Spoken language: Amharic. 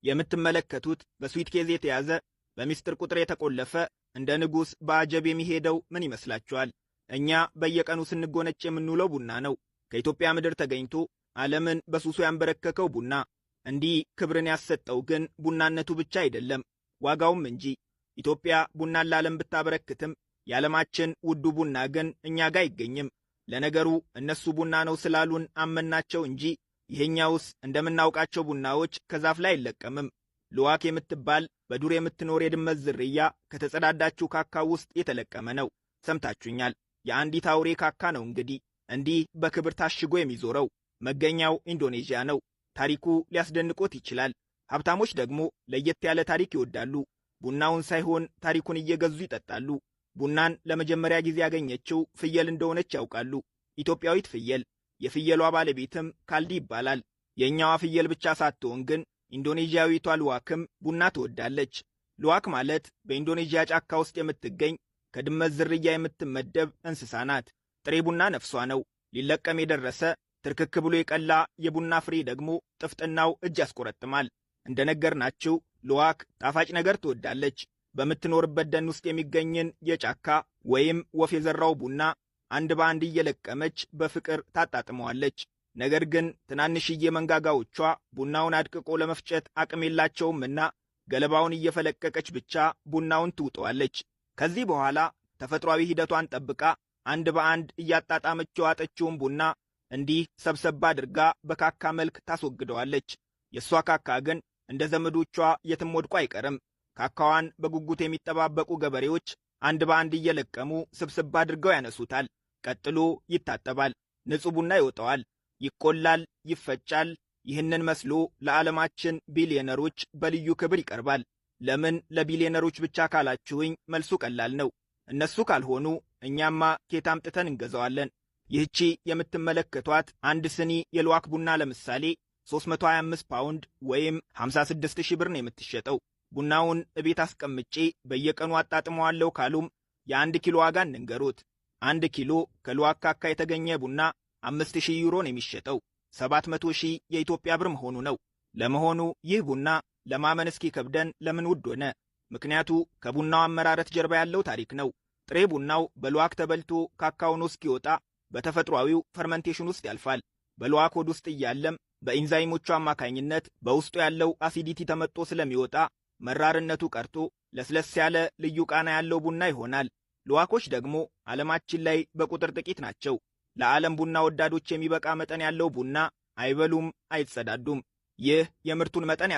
የምትመለከቱት በስዊት ኬዝ የተያዘ በሚስጥር ቁጥር የተቆለፈ እንደ ንጉሥ በአጀብ የሚሄደው ምን ይመስላችኋል? እኛ በየቀኑ ስንጎነጭ የምንውለው ቡና ነው። ከኢትዮጵያ ምድር ተገኝቶ ዓለምን በሱሱ ያንበረከከው ቡና። እንዲህ ክብርን ያሰጠው ግን ቡናነቱ ብቻ አይደለም፣ ዋጋውም እንጂ። ኢትዮጵያ ቡናን ለዓለም ብታበረክትም የዓለማችን ውዱ ቡና ግን እኛ ጋር አይገኝም። ለነገሩ እነሱ ቡና ነው ስላሉን አመናቸው እንጂ ይሄኛውስ እንደምናውቃቸው ቡናዎች ከዛፍ ላይ አይለቀምም። ልዋክ የምትባል በዱር የምትኖር የድመት ዝርያ ከተጸዳዳችው ካካ ውስጥ የተለቀመ ነው። ሰምታችሁኛል። የአንዲት አውሬ ካካ ነው እንግዲህ እንዲህ በክብር ታሽጎ የሚዞረው። መገኛው ኢንዶኔዥያ ነው። ታሪኩ ሊያስደንቆት ይችላል። ሀብታሞች ደግሞ ለየት ያለ ታሪክ ይወዳሉ። ቡናውን ሳይሆን ታሪኩን እየገዙ ይጠጣሉ። ቡናን ለመጀመሪያ ጊዜ ያገኘችው ፍየል እንደሆነች ያውቃሉ። ኢትዮጵያዊት ፍየል። የፍየሏ ባለቤትም ካልዲ ይባላል። የእኛዋ ፍየል ብቻ ሳትሆን ግን ኢንዶኔዥያዊቷ ልዋክም ቡና ትወዳለች። ልዋክ ማለት በኢንዶኔዥያ ጫካ ውስጥ የምትገኝ ከድመት ዝርያ የምትመደብ እንስሳ ናት። ጥሬ ቡና ነፍሷ ነው። ሊለቀም የደረሰ ትርክክ ብሎ የቀላ የቡና ፍሬ ደግሞ ጥፍጥናው እጅ ያስቆረጥማል። እንደነገርናችሁ ልዋክ ጣፋጭ ነገር ትወዳለች። በምትኖርበት ደን ውስጥ የሚገኝን የጫካ ወይም ወፍ የዘራው ቡና አንድ በአንድ እየለቀመች በፍቅር ታጣጥመዋለች። ነገር ግን ትናንሽዬ መንጋጋዎቿ ቡናውን አድቅቆ ለመፍጨት አቅም የላቸውምና ገለባውን እየፈለቀቀች ብቻ ቡናውን ትውጠዋለች። ከዚህ በኋላ ተፈጥሯዊ ሂደቷን ጠብቃ አንድ በአንድ እያጣጣመች የዋጠችውን ቡና እንዲህ ሰብሰብ አድርጋ በካካ መልክ ታስወግደዋለች። የእሷ ካካ ግን እንደ ዘመዶቿ የትም ወድቆ አይቀርም። ካካዋን በጉጉት የሚጠባበቁ ገበሬዎች አንድ በአንድ እየለቀሙ ስብስብ አድርገው ያነሱታል። ቀጥሎ ይታጠባል፣ ንጹሕ ቡና ይወጣዋል፣ ይቆላል፣ ይፈጫል። ይህንን መስሎ ለዓለማችን ቢሊዮነሮች በልዩ ክብር ይቀርባል። ለምን ለቢሊዮነሮች ብቻ ካላችሁኝ መልሱ ቀላል ነው። እነሱ ካልሆኑ እኛማ ኬት አምጥተን እንገዛዋለን? ይህቺ የምትመለከቷት አንድ ስኒ የልዋክ ቡና ለምሳሌ 325 ፓውንድ ወይም 56,000 ብር ነው የምትሸጠው። ቡናውን እቤት አስቀምጬ በየቀኑ አጣጥመዋለሁ ካሉም የ1 ኪሎ ዋጋ እንንገሩት። 1 ኪሎ ከልዋክ ካካ የተገኘ ቡና 5,000 ዩሮ ነው የሚሸጠው። 700,000 የኢትዮጵያ ብር መሆኑ ነው። ለመሆኑ ይህ ቡና ለማመን እስኪ ከብደን ለምን ውድ ሆነ? ምክንያቱ ከቡናው አመራረት ጀርባ ያለው ታሪክ ነው። ጥሬ ቡናው በልዋክ ተበልቶ ካካውን እስኪወጣ በተፈጥሯዊው ፈርመንቴሽን ውስጥ ያልፋል። በልዋክ ሆድ ውስጥ እያለም በኢንዛይሞቹ አማካኝነት በውስጡ ያለው አሲዲቲ ተመጦ ስለሚወጣ መራርነቱ ቀርቶ ለስለስ ያለ ልዩ ቃና ያለው ቡና ይሆናል። ልዋኮች ደግሞ ዓለማችን ላይ በቁጥር ጥቂት ናቸው። ለዓለም ቡና ወዳዶች የሚበቃ መጠን ያለው ቡና አይበሉም፣ አይጸዳዱም። ይህ የምርቱን መጠን